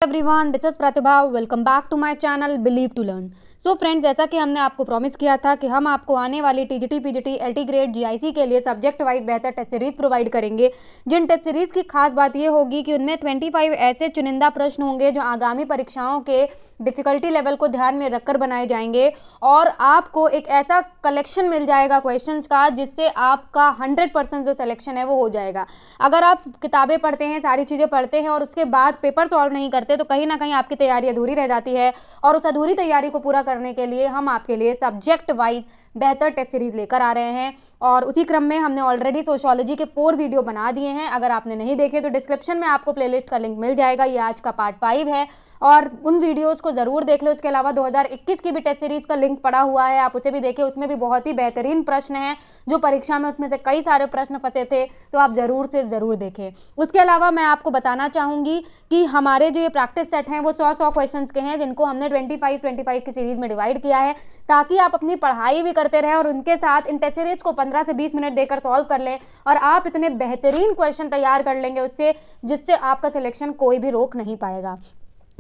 Everyone, this is Pratibha. Welcome back to my channel believe to learn. So friends, जैसा कि हमने आपको promise किया था कि हम आपको आने वाली TGT, PGT, LT grade, GIC के लिए सब्जेक्ट वाइज बेहतर टेस्ट सीरीज प्रोवाइड करेंगे। जिन टेस्ट सीरीज की खास बात ये होगी कि उनमें 25 ऐसे चुनिंदा प्रश्न होंगे जो आगामी परीक्षाओं के डिफिकल्टी लेवल को ध्यान में रखकर बनाए जाएंगे और आपको एक ऐसा कलेक्शन मिल जाएगा क्वेश्चंस का जिससे आपका 100% जो सिलेक्शन है वो हो जाएगा। अगर आप किताबें पढ़ते हैं, सारी चीज़ें पढ़ते हैं और उसके बाद पेपर सॉल्व नहीं करते तो कहीं ना कहीं आपकी तैयारी अधूरी रह जाती है। और उस अधूरी तैयारी को पूरा करने के लिए हम आपके लिए सब्जेक्ट वाइज बेहतर टेस्ट सीरीज लेकर आ रहे हैं और उसी क्रम में हमने ऑलरेडी सोशियोलॉजी के 4 वीडियो बना दिए हैं। अगर आपने नहीं देखे तो डिस्क्रिप्शन में आपको प्लेलिस्ट का लिंक मिल जाएगा। ये आज का पार्ट 5 है और उन वीडियोस को ज़रूर देख लो। इसके अलावा 2021 की भी टेस्ट सीरीज़ का लिंक पड़ा हुआ है, आप उसे भी देखिए। उसमें भी बहुत ही बेहतरीन प्रश्न हैं जो परीक्षा में उसमें से कई सारे प्रश्न फंसे थे, तो आप ज़रूर से ज़रूर देखें। उसके अलावा मैं आपको बताना चाहूँगी कि हमारे जो ये प्रैक्टिस सेट हैं वो 100 क्वेश्चन के हैं जिनको हमने 25 की सीरीज़ में डिवाइड किया है ताकि आप अपनी पढ़ाई भी करते रहें और उनके साथ इन टेस्ट सीरीज़ को 15 से 20 मिनट देकर सॉल्व कर लें और आप इतने बेहतरीन क्वेश्चन तैयार कर लेंगे उससे जिससे आपका सिलेक्शन कोई भी रोक नहीं पाएगा।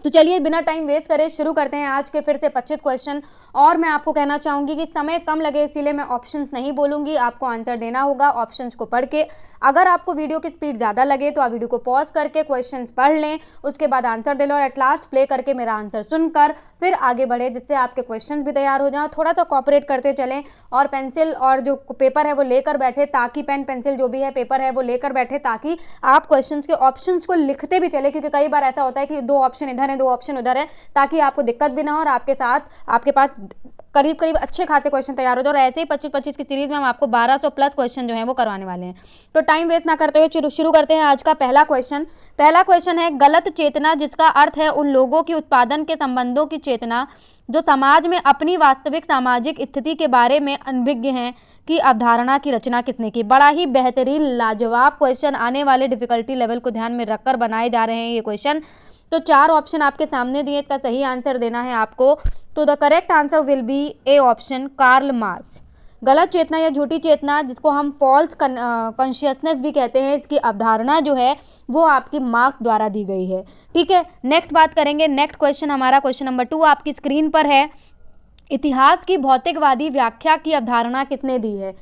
तो चलिए बिना टाइम वेस्ट करे शुरू करते हैं आज के फिर से 25 क्वेश्चन। और मैं आपको कहना चाहूँगी कि समय कम लगे इसीलिए मैं ऑप्शंस नहीं बोलूँगी, आपको आंसर देना होगा ऑप्शंस को पढ़ के। अगर आपको वीडियो की स्पीड ज़्यादा लगे तो आप वीडियो को पॉज करके क्वेश्चंस पढ़ लें, उसके बाद आंसर दे लो और एट लास्ट प्ले करके मेरा आंसर सुनकर फिर आगे बढ़े जिससे आपके क्वेश्चंस भी तैयार हो जाएं। थोड़ा सा कॉपरेट करते चलें और पेंसिल और जो पेपर है वो लेकर बैठे ताकि पेन पेंसिल जो भी है पेपर है वो लेकर बैठे ताकि आप क्वेश्चंस के ऑप्शंस को लिखते भी चले, क्योंकि कई बार ऐसा होता है कि 2 ऑप्शन इधर है 2 ऑप्शन उधर है, ताकि आपको दिक्कत भी ना हो और आपके साथ आपके पास करीब अच्छे खासे क्वेश्चन तैयार हो जाए। और ऐसे ही 25 की सीरीज में हम आपको 1200 प्लस क्वेश्चन जो हैं वो करवाने वाले हैं। तो टाइम वेस्ट ना करते हुए शुरू करते हैं आज का पहला क्वेश्चन। पहला क्वेश्चन है गलत चेतना, जिसका अर्थ है उन लोगों की उत्पादन के संबंधों की चेतना जो समाज में अपनी वास्तविक सामाजिक स्थिति के बारे में अनभिज्ञ हैं की अवधारणा की रचना किसने की। बड़ा ही बेहतरीन लाजवाब क्वेश्चन, आने वाले डिफिकल्टी लेवल को ध्यान में रखकर बनाए जा रहे हैं ये क्वेश्चन। तो 4 ऑप्शन आपके सामने दिए, इसका सही आंसर देना है आपको। तो the correct answer will be A option, Karl Marx. गलत चेतना या झूठी चेतना, जिसको हम फॉल्स कॉन्शियसनेस भी कहते हैं, इसकी अवधारणा जो है वो आपकी मार्क्स द्वारा दी गई है। ठीक है, नेक्स्ट बात करेंगे। नेक्स्ट क्वेश्चन हमारा क्वेश्चन नंबर 2 आपकी स्क्रीन पर है। इतिहास की भौतिकवादी व्याख्या की अवधारणा किसने दी है।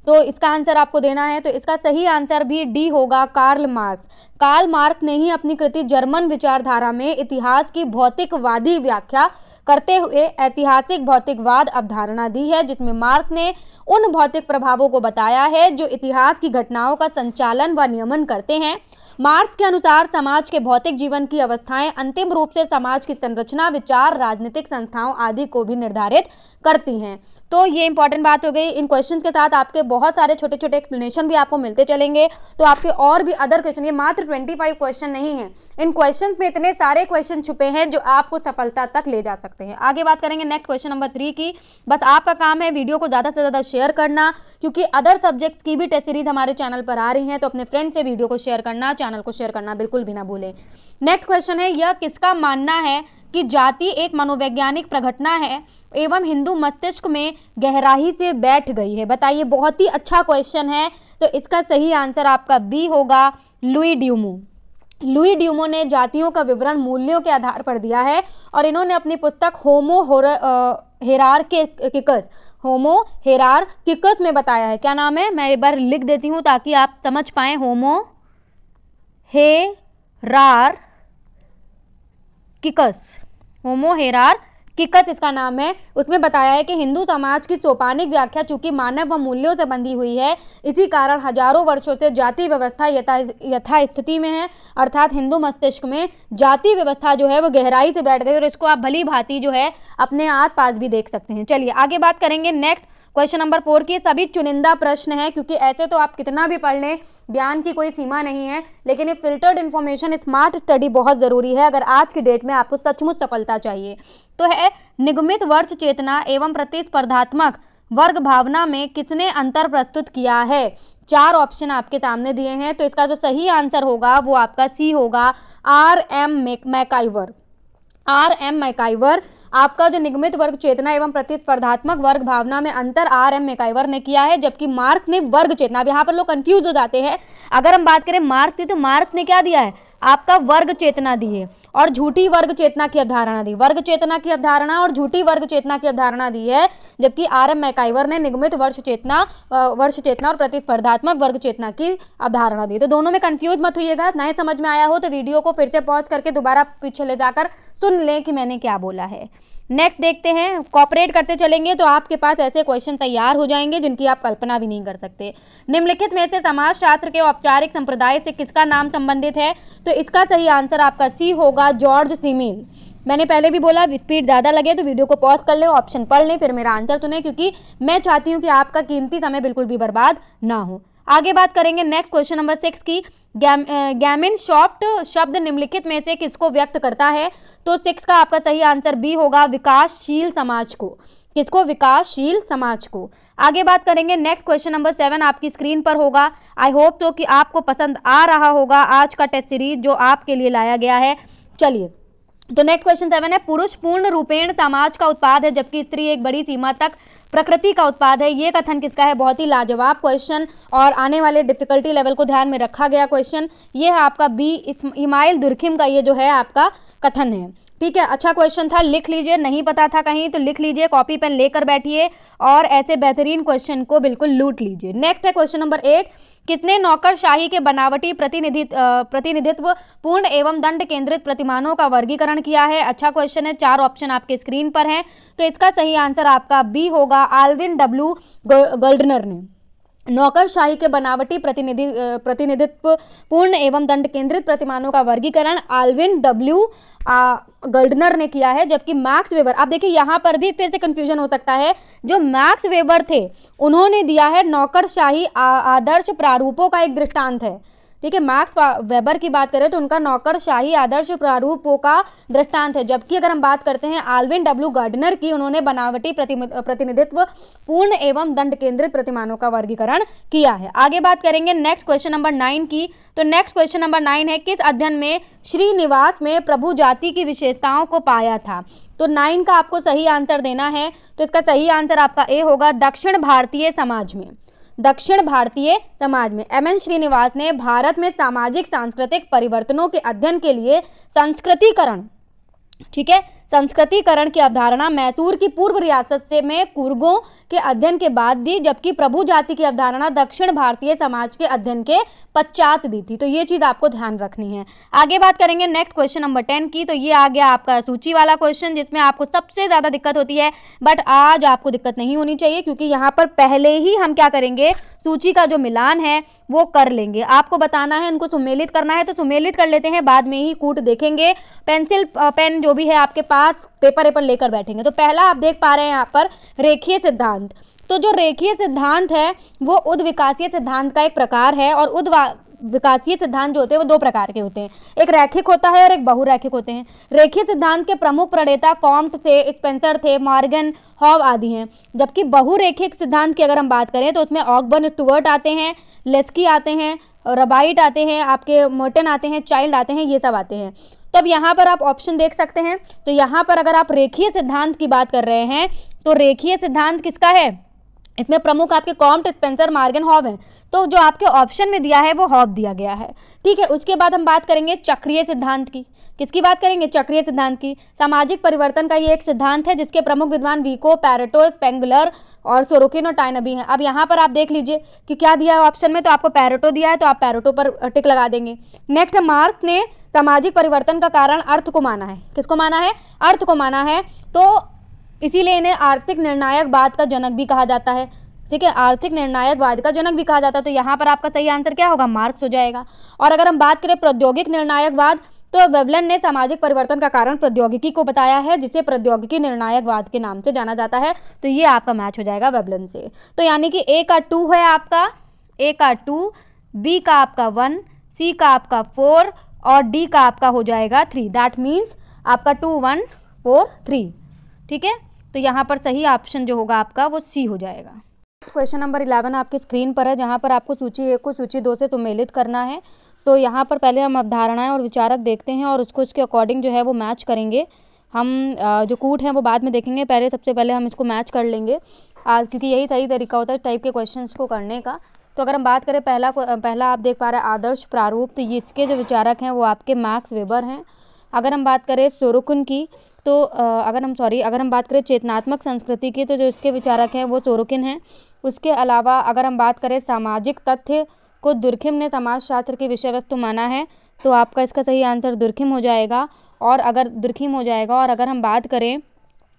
तो इसका आंसर आपको देना है। तो इसका सही आंसर भी डी होगा, कार्ल मार्क्स। कार्ल मार्क्स ने ही अपनी कृति जर्मन विचारधारा में इतिहास की भौतिकवादी व्याख्या करते हुए ऐतिहासिक भौतिकवाद अवधारणा दी है, जिसमें मार्क्स ने उन भौतिक प्रभावों को बताया है जो इतिहास की घटनाओं का संचालन व नियमन करते हैं। मार्क्स के अनुसार समाज के भौतिक जीवन की अवस्थाएं अंतिम रूप से समाज की संरचना, विचार, राजनीतिक संस्थाओं आदि को भी निर्धारित करती हैं। तो ये इंपॉर्टेंट बात हो गई। इन क्वेश्चंस के साथ आपके बहुत सारे छोटे छोटे एक्सप्लेनेशन भी आपको मिलते चलेंगे। तो आपके और भी अदर क्वेश्चन, ये मात्र 25 क्वेश्चन नहीं हैं, इन क्वेश्चंस में इतने सारे क्वेश्चन छुपे हैं जो आपको सफलता तक ले जा सकते हैं। आगे बात करेंगे नेक्स्ट क्वेश्चन नंबर 3 की। बस आपका काम है वीडियो को ज़्यादा से ज़्यादा शेयर करना, क्योंकि अदर सब्जेक्ट्स की भी टेस्ट सीरीज हमारे चैनल पर आ रही हैं। तो अपने फ्रेंड से वीडियो को शेयर करना, चैनल को शेयर करना बिल्कुल भी ना भूलें। नेक्स्ट क्वेश्चन है, यह किसका मानना है कि जाति एक मनोवैज्ञानिक प्रघटना है एवं हिंदू मस्तिष्क में गहराई से बैठ गई है। बताइए, बहुत ही अच्छा क्वेश्चन है। तो इसका सही आंसर आपका बी होगा, लुई ड्यूमो। लुई ड्यूमो ने जातियों का विवरण मूल्यों के आधार पर दिया है और इन्होंने अपनी पुस्तक होमो हेरारकिकस में बताया है। क्या नाम है, मैं एक बार लिख देती हूँ ताकि आप समझ पाएं। होमो हेरारकिकस इसका नाम है। उसमें बताया है कि हिंदू समाज की सोपानिक व्याख्या चूंकि मानव व मूल्यों से बंधी हुई है, इसी कारण हजारों वर्षों से जाति व्यवस्था यथास्थिति में है, अर्थात हिंदू मस्तिष्क में जाति व्यवस्था जो है वो गहराई से बैठ गई और इसको आप भली भांति जो है अपने आस पास भी देख सकते हैं। चलिए आगे बात करेंगे नेक्स्ट क्वेश्चन नंबर 4 की। सभी चुनिंदा प्रश्न है, क्योंकि ऐसे तो आप कितना भी पढ़ लें, ज्ञान की कोई सीमा नहीं है, लेकिन ये फिल्टर्ड इन्फॉर्मेशन, स्मार्ट स्टडी बहुत ज़रूरी है अगर आज की डेट में आपको सचमुच सफलता चाहिए। तो है, निगमित वर्ग चेतना एवं प्रतिस्पर्धात्मक वर्ग भावना में किसने अंतर प्रस्तुत किया है। 4 ऑप्शन आपके सामने दिए हैं। तो इसका जो सही आंसर होगा वो आपका सी होगा, R.M. मैकाइवर। आपका जो निगमित वर्ग चेतना एवं प्रतिस्पर्धात्मक वर्ग भावना में अंतर R.M. मैकाइवर ने किया है, जबकि मार्क्स ने वर्ग चेतना। अब यहाँ पर लोग कंफ्यूज हो जाते हैं। अगर हम बात करें मार्क्स की, तो मार्क्स ने क्या दिया है, आपका वर्ग चेतना दी है और झूठी वर्ग चेतना की अवधारणा दी, वर्ग चेतना की अवधारणा और झूठी वर्ग चेतना की अवधारणा दी है, जबकि आर.एम. मैकाइवर ने निगमित वर्ग चेतना और प्रतिस्पर्धात्मक वर्ग चेतना की अवधारणा दी। तो दोनों में कंफ्यूज मत होइएगा, नहीं समझ में आया हो तो वीडियो को फिर से पॉज करके दोबारा पीछे ले जाकर सुन लें कि मैंने क्या बोला है। नेक्स्ट देखते हैं, कॉपरेट करते चलेंगे तो आपके पास ऐसे क्वेश्चन तैयार हो जाएंगे जिनकी आप कल्पना भी नहीं कर सकते। निम्नलिखित में से समाजशास्त्र के औपचारिक संप्रदाय से किसका नाम संबंधित है? तो इसका सही आंसर आपका सी होगा, जॉर्ज सिमिल। मैंने पहले भी बोला स्पीड ज़्यादा लगे तो वीडियो को पॉज कर लें, ऑप्शन पढ़ लें, फिर मेरा आंसर सुने, क्योंकि मैं चाहती हूँ कि आपका कीमती समय बिल्कुल भी बर्बाद ना हो। आगे बात करेंगे नेक्स्ट क्वेश्चन नंबर 6 की। गैमिन सॉफ्ट शब्द निम्नलिखित में से किसको व्यक्त करता है? तो 6 का आपका सही आंसर बी होगा, विकासशील समाज को। किसको? विकासशील समाज को। आगे बात करेंगे नेक्स्ट क्वेश्चन नंबर 7 आपकी स्क्रीन पर होगा। आई होप तो कि आपको पसंद आ रहा होगा आज का टेस्ट सीरीज जो आपके लिए लाया गया है। चलिए, तो नेक्स्ट क्वेश्चन 7 है, पुरुष पूर्ण रूपेण समाज का उत्पाद है जबकि स्त्री एक बड़ी सीमा तक प्रकृति का उत्पाद है। ये कथन किसका है? बहुत ही लाजवाब क्वेश्चन और आने वाले डिफिकल्टी लेवल को ध्यान में रखा गया क्वेश्चन। ये है आपका बी, इस्माइल दुर्खिम का ये जो है आपका कथन है। ठीक है, अच्छा क्वेश्चन था, लिख लीजिए, नहीं पता था कहीं तो लिख लीजिए, कॉपी पेन लेकर बैठिए और ऐसे बेहतरीन क्वेश्चन को बिल्कुल लूट लीजिए। नेक्स्ट है क्वेश्चन नंबर 8, किसने नौकरशाही के बनावटी प्रतिनिधित्व पूर्ण एवं दंड केंद्रित प्रतिमानों का वर्गीकरण किया है? अच्छा क्वेश्चन है, 4 ऑप्शन आपके स्क्रीन पर हैं, तो इसका सही आंसर आपका बी होगा, आल्विन डब्ल्यू गोल्डनर ने नौकरशाही के बनावटी प्रतिनिधित्व पूर्ण एवं दंड केंद्रित प्रतिमानों का वर्गीकरण आल्विन डब्ल्यू गोल्डनर ने किया है। जबकि मैक्स वेबर, आप देखिए यहाँ पर भी फिर से कंफ्यूजन हो सकता है, जो मैक्स वेबर थे उन्होंने दिया है नौकरशाही आदर्श प्रारूपों का एक दृष्टांत है। ठीक है, मैक्स वेबर की बात करें तो उनका नौकरशाही आदर्श प्रारूपों का दृष्टांत है। जबकि अगर हम बात करते हैं आल्विन डब्ल्यू गार्डनर की, उन्होंने बनावटी प्रतिनिधित्व पूर्ण एवं दंड केंद्रित प्रतिमानों का वर्गीकरण किया है। आगे बात करेंगे नेक्स्ट क्वेश्चन नंबर 9 की। तो नेक्स्ट क्वेश्चन नंबर 9 है, किस अध्ययन में श्रीनिवास में प्रभु जाति की विशेषताओं को पाया था? तो 9 का आपको सही आंसर देना है, तो इसका सही आंसर आपका ए होगा, दक्षिण भारतीय समाज में। दक्षिण भारतीय समाज में एम.एन. श्रीनिवास ने भारत में सामाजिक सांस्कृतिक परिवर्तनों के अध्ययन के लिए संस्कृतिकरण, ठीक है, संस्कृतिकरण की अवधारणा मैसूर की पूर्व रियासत से में कुर्गों के अध्ययन के बाद दी, जबकि प्रभु जाति की अवधारणा दक्षिण भारतीय समाज के अध्ययन के पश्चात दी थी। तो ये चीज़ आपको ध्यान रखनी है। आगे बात करेंगे नेक्स्ट क्वेश्चन नंबर 10 की। तो ये आ गया आपका सूची वाला क्वेश्चन जिसमें आपको सबसे ज़्यादा दिक्कत होती है, बट आज आपको दिक्कत नहीं होनी चाहिए क्योंकि यहाँ पर पहले ही हम क्या करेंगे, सूची का जो मिलान है वो कर लेंगे। आपको बताना है, उनको सुमेलित करना है तो सुमेलित कर लेते हैं, बाद में ही कूट देखेंगे। पेंसिल पेन जो भी है आपके पास, पेपर लेकर बैठेंगे। तो पहला आप देख पा रहे हैं यहाँ पर रेखीय सिद्धांत। तो जो रेखीय सिद्धांत है वो उद्विकासीय सिद्धांत का एक प्रकार है और विकासीय सिद्धांत जो होते हैं वो 2 प्रकार के होते हैं, एक रैखिक होता है और एक बहुरैखिक होते हैं। रेखीय सिद्धांत के प्रमुख प्रणेता कॉम्ट थे, स्पेंसर थे, मॉर्गन, हॉब आदि हैं। जबकि बहुरैखिक सिद्धांत की अगर हम बात करें तो उसमें ऑकबर्न स्टुअर्ट आते हैं, लेस्की आते हैं, रबाइट आते हैं, आपके मोर्टन आते हैं, चाइल्ड आते हैं, ये सब आते हैं। तो अब यहाँ पर आप ऑप्शन देख सकते हैं। तो यहाँ पर अगर आप रेखीय सिद्धांत की बात कर रहे हैं तो रेखीय सिद्धांत किसका है, इसमें प्रमुख आपके कॉम्ट, स्पेंसर, मॉर्गन, हॉब हैं। तो जो आपके ऑप्शन में दिया है वो हॉब दिया गया है। ठीक है, उसके बाद हम बात करेंगे चक्रीय सिद्धांत की। किसकी बात करेंगे? चक्रीय सिद्धांत की। सामाजिक परिवर्तन का ये एक सिद्धांत है जिसके प्रमुख विद्वान विको, पैरेटो, स्पेंगलर और सोरोकिन और टाइनबी हैं। अब यहाँ पर आप देख लीजिए कि क्या दिया है ऑप्शन में, तो आपको पैरेटो दिया है तो आप पैरेटो पर टिक लगा देंगे। नेक्स्ट, मार्क्स ने सामाजिक परिवर्तन का कारण अर्थ को माना है। किसको माना है? अर्थ को माना है। तो इसीलिए इन्हें आर्थिक निर्णायकवाद का जनक भी कहा जाता है। ठीक है, आर्थिक निर्णायकवाद का जनक भी कहा जाता है। तो यहाँ पर आपका सही आंसर क्या होगा? मार्क्स हो जाएगा। और अगर हम बात करें प्रौद्योगिक निर्णायकवाद, तो वेवलन ने सामाजिक परिवर्तन का कारण प्रौद्योगिकी को बताया है, जिसे प्रौद्योगिकी निर्णायकवाद के नाम से जाना जाता है। तो ये आपका मैच हो जाएगा वेवलन से। तो यानी कि ए का 2 है आपका, ए का 2, बी का आपका 1, सी का आपका 4 और डी का आपका हो जाएगा 3। दैट मीन्स आपका 2, 1, 4, 3। ठीक है, तो यहाँ पर सही ऑप्शन जो होगा आपका वो सी हो जाएगा। क्वेश्चन नंबर 11 आपकी स्क्रीन पर है, जहाँ पर आपको सूची 1 को सूची 2 से सुमेलित करना है। तो यहाँ पर पहले हम अवधारणाएं और विचारक देखते हैं और उसको इसके अकॉर्डिंग जो है वो मैच करेंगे। हम जो कूट हैं वो बाद में देखेंगे, सबसे पहले हम इसको मैच कर लेंगे आज, क्योंकि यही सही तरीका होता है इस टाइप के क्वेश्चंस को करने का। तो अगर हम बात करें पहला आप देख पा रहे हैं आदर्श प्रारूप, तो ये इसके जो विचारक हैं वो आपके मैक्स वेबर हैं। अगर हम बात करें सोरोकिन की, तो अगर हम बात करें चेतनात्मक संस्कृति की, तो जो इसके विचारक हैं वो सोरोकिन हैं। उसके अलावा अगर हम बात करें सामाजिक तथ्य को दुर्खिम ने समाजशास्त्र की विषय वस्तु माना है, तो आपका इसका सही आंसर दुर्खिम हो जाएगा। और अगर हम बात करें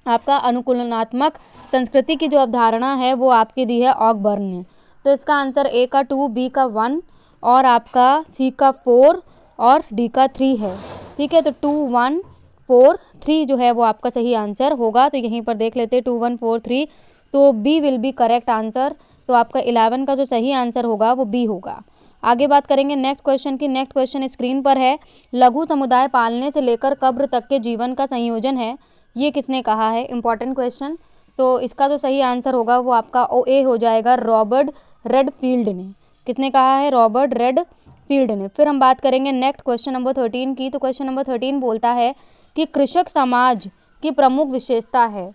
आपका अनुकूलनात्मक संस्कृति की जो अवधारणा है वो आपकी दी है ऑकबर्न ने। तो इसका आंसर ए का 2, बी का 1 और आपका सी का 4 और डी का 3 है। ठीक है, तो 2, 1, 4, 3 जो है वो आपका सही आंसर होगा। तो यहीं पर देख लेते हैं 2, 1, 4, 3, तो B will be correct answer. तो आपका 11 का जो सही आंसर होगा वो बी होगा। आगे बात करेंगे नेक्स्ट क्वेश्चन की। नेक्स्ट क्वेश्चन स्क्रीन पर है, लघु समुदाय पालने से लेकर कब्र तक के जीवन का संयोजन है, ये किसने कहा है? Important question. तो इसका जो सही आंसर होगा वो आपका ए हो जाएगा, रॉबर्ट रेडफील्ड ने। किसने कहा है? रॉबर्ट रेडफील्ड ने। फिर हम बात करेंगे नेक्स्ट क्वेश्चन नंबर 13 की। तो क्वेश्चन नंबर 13 बोलता है कि कृषक समाज की प्रमुख विशेषता है।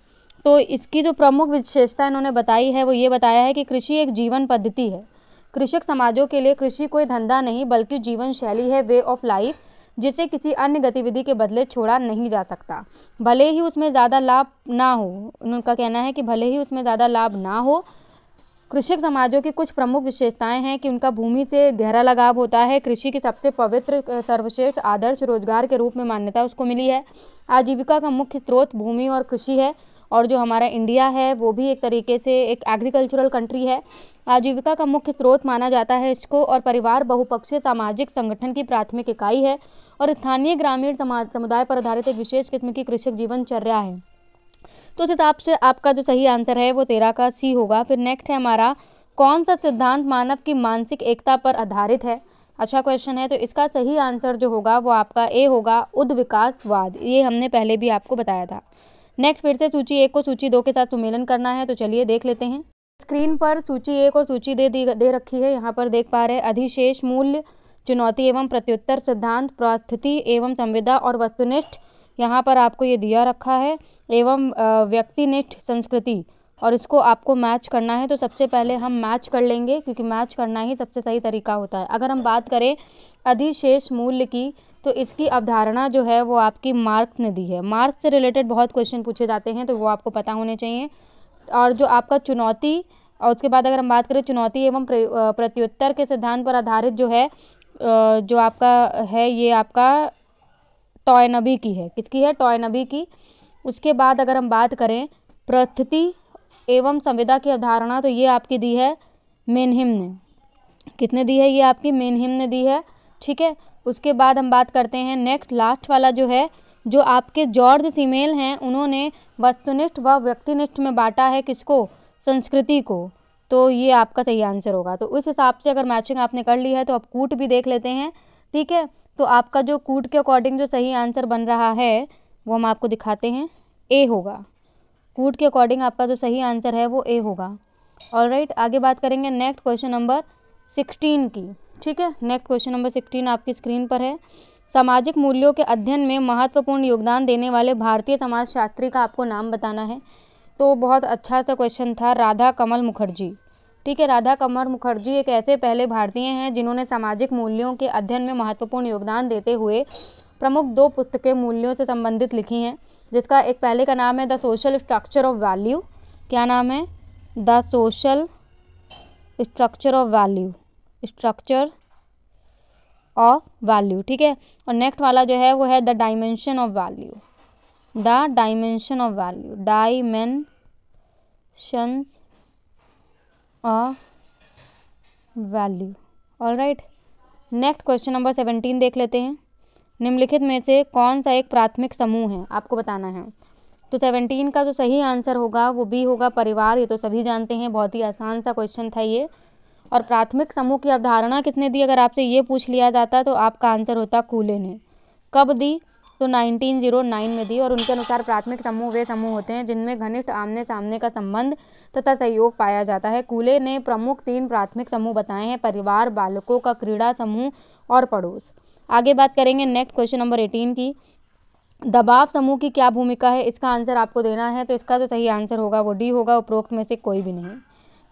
तो इसकी जो प्रमुख विशेषता इन्होंने बताई है वो ये बताया है कि कृषि एक जीवन पद्धति है। कृषक समाजों के लिए कृषि कोई धंधा नहीं बल्कि जीवन शैली है, वे ऑफ लाइफ, जिसे किसी अन्य गतिविधि के बदले छोड़ा नहीं जा सकता, भले ही उसमें ज़्यादा लाभ ना हो। उनका कहना है कि भले ही उसमें ज़्यादा लाभ ना हो। कृषक समाजों की कुछ प्रमुख विशेषताएं हैं कि उनका भूमि से गहरा लगाव होता है, कृषि की सबसे पवित्र, सर्वश्रेष्ठ, आदर्श रोजगार के रूप में मान्यता उसको मिली है, आजीविका का मुख्य स्रोत भूमि और कृषि है, और जो हमारा इंडिया है वो भी एक तरीके से एक एग्रीकल्चरल कंट्री है, आजीविका का मुख्य स्रोत माना जाता है इसको, और परिवार बहुपक्षीय सामाजिक संगठन की प्राथमिक इकाई है, और स्थानीय ग्रामीण समुदाय पर आधारित एक विशेष किस्म की कृषक जीवनचर्या है। तो उस हिसाब से आपका जो सही आंसर है वो 13 का सी होगा। फिर नेक्स्ट है हमारा, कौन सा सिद्धांत मानव की मानसिक एकता पर आधारित है? अच्छा क्वेश्चन है। तो इसका सही आंसर जो होगा वो आपका ए होगा, उद्विकासवाद। ये हमने पहले भी आपको बताया था। नेक्स्ट फिर से सूची 1 को सूची 2 के साथ सुमेलन करना है, तो चलिए देख लेते हैं। स्क्रीन पर सूची 1 और सूची दे रखी है। यहाँ पर देख पा रहे हैं, अधिशेष मूल्य, चुनौती एवं प्रत्युत्तर सिद्धांत, प्रस्थिति एवं संविदा और वस्तुनिष्ठ, यहाँ पर आपको ये दिया रखा है, एवं व्यक्तिनिष्ठ संस्कृति, और इसको आपको मैच करना है। तो सबसे पहले हम मैच कर लेंगे, क्योंकि मैच करना ही सबसे सही तरीका होता है। अगर हम बात करें अधिशेष मूल्य की, तो इसकी अवधारणा जो है वो आपकी मार्क्स ने दी है। मार्क्स से रिलेटेड बहुत क्वेश्चन पूछे जाते हैं, तो वो आपको पता होने चाहिए। और जो आपका चुनौती, और उसके बाद अगर हम बात करें चुनौती एवं प्रत्युत्तर के सिद्धांत पर आधारित जो है, जो आपका है ये आपका टॉयनबी की है। किसकी है? टॉयनबी की। उसके बाद अगर हम बात करें प्रस्थिति एवं संविदा की अवधारणा, तो ये आपकी दी है मेनहिम ने। किसने दी है? ये आपकी मेनहिम ने दी है। ठीक है, उसके बाद हम बात करते हैं नेक्स्ट लास्ट वाला जो है, जो आपके जॉर्ज सीमेल हैं, उन्होंने वस्तुनिष्ठ व व्यक्तिनिष्ठ में बांटा है किसको? संस्कृति को। तो ये आपका सही आंसर होगा। तो उस हिसाब से अगर मैचिंग आपने कर ली है तो आप कूट भी देख लेते हैं। ठीक है, तो आपका जो कूट के अकॉर्डिंग जो सही आंसर बन रहा है वो हम आपको दिखाते हैं, ए होगा। कूट के अकॉर्डिंग आपका जो सही आंसर है वो ए होगा। ऑलराइट, आगे बात करेंगे नेक्स्ट क्वेश्चन नंबर 16 की। ठीक है, नेक्स्ट क्वेश्चन नंबर 16 आपकी स्क्रीन पर है। सामाजिक मूल्यों के अध्ययन में महत्वपूर्ण योगदान देने वाले भारतीय समाजशास्त्री का आपको नाम बताना है। तो बहुत अच्छा सा क्वेश्चन था, राधा कमल मुखर्जी। ठीक है, राधा कमल मुखर्जी एक ऐसे पहले भारतीय हैं जिन्होंने सामाजिक मूल्यों के अध्ययन में महत्वपूर्ण योगदान देते हुए प्रमुख 2 पुस्तकें मूल्यों से संबंधित लिखी हैं, जिसका एक पहले का नाम है the social structure of value. क्या नाम है? The social structure of value, structure of value. ठीक है, और नेक्स्ट वाला जो है वो है the dimension of value, the dimension of value, dimension of value. Alright, next question number 17 देख लेते हैं। निम्नलिखित में से कौन सा एक प्राथमिक समूह है? आपको बताना है। तो 17 का जो सही आंसर होगा वो बी होगा, परिवार। ये तो सभी जानते हैं, बहुत ही आसान सा क्वेश्चन था ये। और प्राथमिक समूह की अवधारणा किसने दी? अगर आपसे ये पूछ लिया जाता तो आपका आंसर होता कूले ने। कब दी? तो 1909 में दी। और उनके अनुसार प्राथमिक समूह वे समूह होते हैं जिनमें घनिष्ठ आमने सामने का संबंध तथा सहयोग पाया जाता है। कूले ने प्रमुख 3 प्राथमिक समूह बताए हैं, परिवार, बालकों का क्रीड़ा समूह और पड़ोस। आगे बात करेंगे नेक्स्ट क्वेश्चन नंबर 18 की। दबाव समूह की क्या भूमिका है? इसका आंसर आपको देना है। तो इसका जो सही आंसर होगा वो डी होगा, उपरोक्त में से कोई भी नहीं।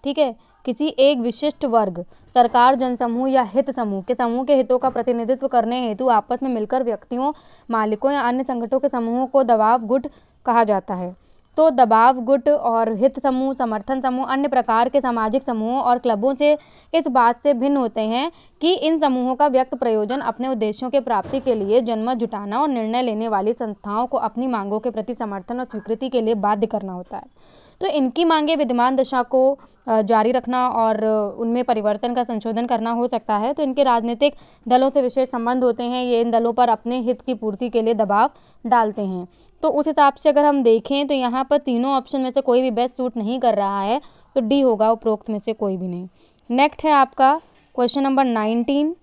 ठीक है, किसी एक विशिष्ट वर्ग, सरकार, जनसमूह या हित समूह के हितों का प्रतिनिधित्व करने हेतु आपस में मिलकर व्यक्तियों, मालिकों या अन्य संगठनों के समूहों को दबाव गुट कहा जाता है। तो दबाव गुट और हित समूह, समर्थन समूह अन्य प्रकार के सामाजिक समूहों और क्लबों से इस बात से भिन्न होते हैं कि इन समूहों का व्यक्त प्रयोजन अपने उद्देश्यों के प्राप्ति के लिए जनमत जुटाना और निर्णय लेने वाली संस्थाओं को अपनी मांगों के प्रति समर्थन और स्वीकृति के लिए बाध्य करना होता है। तो इनकी मांगे विद्यमान दशा को जारी रखना और उनमें परिवर्तन का संशोधन करना हो सकता है। तो इनके राजनीतिक दलों से विशेष संबंध होते हैं, ये इन दलों पर अपने हित की पूर्ति के लिए दबाव डालते हैं। तो उस हिसाब से अगर हम देखें तो यहाँ पर तीनों ऑप्शन में से कोई भी बेस्ट सूट नहीं कर रहा है, तो डी होगा उपरोक्त में से कोई भी नहीं। नेक्स्ट है आपका क्वेश्चन नंबर 19।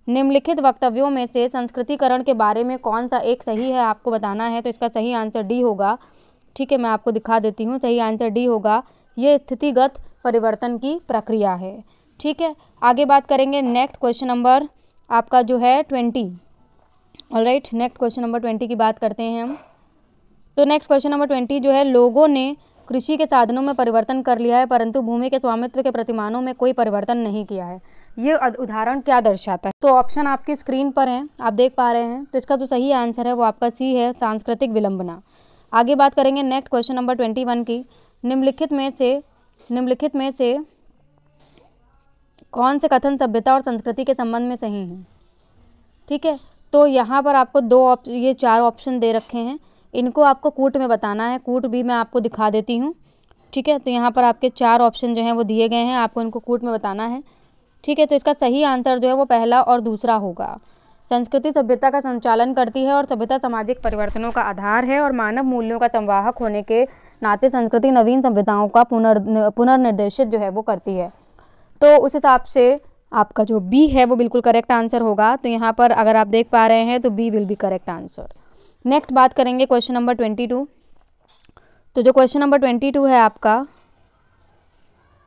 निम्नलिखित वक्तव्यों में से संस्कृतिकरण के बारे में कौन सा एक सही है आपको बताना है। तो इसका सही आंसर डी होगा। ठीक है, मैं आपको दिखा देती हूँ। सही आंसर डी होगा, ये स्थितिगत परिवर्तन की प्रक्रिया है। ठीक है, आगे बात करेंगे। नेक्स्ट क्वेश्चन नंबर आपका जो है 20। ऑलराइट, नेक्स्ट क्वेश्चन नंबर 20 की बात करते हैं हम। तो नेक्स्ट क्वेश्चन नंबर 20 जो है, लोगों ने कृषि के साधनों में परिवर्तन कर लिया है परंतु भूमि के स्वामित्व के प्रतिमानों में कोई परिवर्तन नहीं किया है। ये उदाहरण क्या दर्शाता है? तो ऑप्शन आपकी स्क्रीन पर हैं, आप देख पा रहे हैं। तो इसका जो सही आंसर है वो आपका सी है, सांस्कृतिक विलंबना। आगे बात करेंगे नेक्स्ट क्वेश्चन नंबर 21 की। निम्नलिखित में से कौन से कथन सभ्यता और संस्कृति के संबंध में सही हैं? ठीक है, तो यहाँ पर आपको ये 4 ऑप्शन दे रखे हैं, इनको आपको कूट में बताना है। कूट भी मैं आपको दिखा देती हूँ। ठीक है, तो यहाँ पर आपके 4 ऑप्शन जो हैं वो दिए गए हैं, आपको इनको कूट में बताना है। ठीक है, तो इसका सही आंसर जो है वो पहला और दूसरा होगा। संस्कृति सभ्यता का संचालन करती है और सभ्यता सामाजिक परिवर्तनों का आधार है और मानव मूल्यों का संवाहक होने के नाते संस्कृति नवीन सभ्यताओं का पुनर्निर्देशित जो है वो करती है। तो उस हिसाब से आपका जो बी है वो बिल्कुल करेक्ट आंसर होगा। तो यहाँ पर अगर आप देख पा रहे हैं तो B will be correct answer. नेक्स्ट बात करेंगे क्वेश्चन नंबर 22। तो जो क्वेश्चन नंबर 22 है आपका,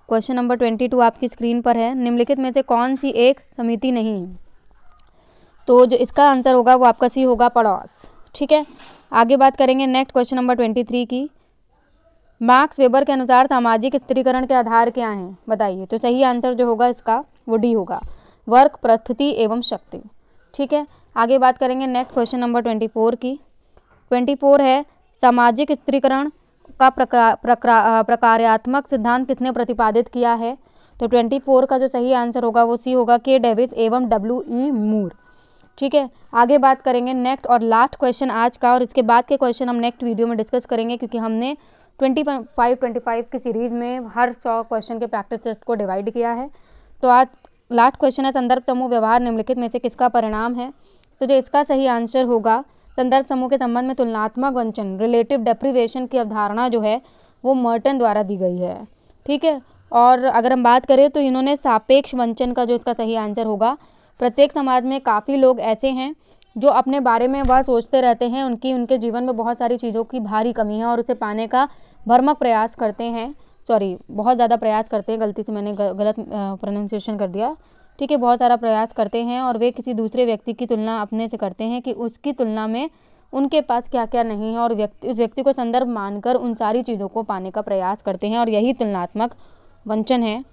क्वेश्चन नंबर 22 आपकी स्क्रीन पर है। निम्नलिखित में से कौन सी एक समिति नहीं है? तो जो इसका आंसर होगा वो आपका सी होगा, पड़ोस। ठीक है, आगे बात करेंगे नेक्स्ट क्वेश्चन नंबर 23 की। मार्क्स वेबर के अनुसार सामाजिक स्थिरीकरण के आधार क्या हैं, बताइए। तो सही आंसर जो होगा इसका वो डी होगा, वर्क, परिस्थिति एवं शक्ति। ठीक है, आगे बात करेंगे नेक्स्ट क्वेश्चन नंबर 24 की। 24 है, सामाजिक स्थिरीकरण का प्रकार्यात्मक सिद्धांत किसने प्रतिपादित किया है? तो 24 का जो सही आंसर होगा वो सी होगा, के डेविस एवं W.E. मूर। ठीक है, आगे बात करेंगे नेक्स्ट और लास्ट क्वेश्चन आज का, और इसके बाद के क्वेश्चन हम नेक्स्ट वीडियो में डिस्कस करेंगे क्योंकि हमने 25 की सीरीज़ में हर 100 क्वेश्चन के प्रैक्टिस टेस्ट को डिवाइड किया है। तो आज लास्ट क्वेश्चन है, संदर्भ समूह व्यवहार निम्नलिखित में से किसका परिणाम है? तो जो इसका सही आंसर होगा, संदर्भ समूह के संबंध में तुलनात्मक वंचन, रिलेटिव डेप्रिवेशन की अवधारणा जो है वो मर्टन द्वारा दी गई है। ठीक है, और अगर हम बात करें तो इन्होंने सापेक्ष वंचन का जो इसका सही आंसर होगा, प्रत्येक समाज में काफ़ी लोग ऐसे हैं जो अपने बारे में वह सोचते रहते हैं, उनके जीवन में बहुत सारी चीज़ों की भारी कमी है और उसे पाने का भरमक प्रयास करते हैं। बहुत ज़्यादा प्रयास करते हैं, गलती से मैंने गलत प्रोनाउंसिएशन कर दिया। ठीक है, बहुत सारा प्रयास करते हैं और वे किसी दूसरे व्यक्ति की तुलना अपने से करते हैं कि उसकी तुलना में उनके पास क्या क्या नहीं है, और उस व्यक्ति को संदर्भ मानकर उन सारी चीज़ों को पाने का प्रयास करते हैं, और यही तुलनात्मक वंचन है।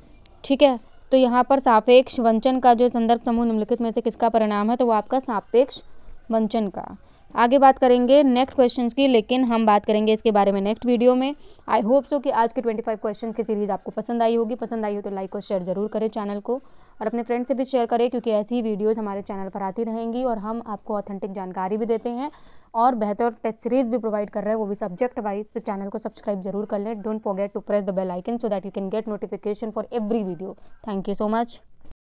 ठीक है, तो यहाँ पर सापेक्ष वंचन का जो संदर्भ समूह निम्नलिखित में से किसका परिणाम है? तो वो आपका सापेक्ष वंचन का। आगे बात करेंगे नेक्स्ट क्वेश्चंस की, लेकिन हम बात करेंगे इसके बारे में नेक्स्ट वीडियो में। आई होप सो कि आज के 25 क्वेश्चन की सीरीज़ आपको पसंद आई होगी। पसंद आई हो तो लाइक और शेयर जरूर करें चैनल को, और अपने फ्रेंड से भी शेयर करें क्योंकि ऐसी ही वीडियोज़ हमारे चैनल पर आती रहेंगी और हम आपको ऑथेंटिक जानकारी भी देते हैं और बेहतर टेस्ट सीरीज़ भी प्रोवाइड कर रहे हैं, वो भी सब्जेक्ट वाइज। तो चैनल को सब्सक्राइब जरूर कर लें। Don't forget to press the bell icon so that you can get notification for every video. Thank you so much.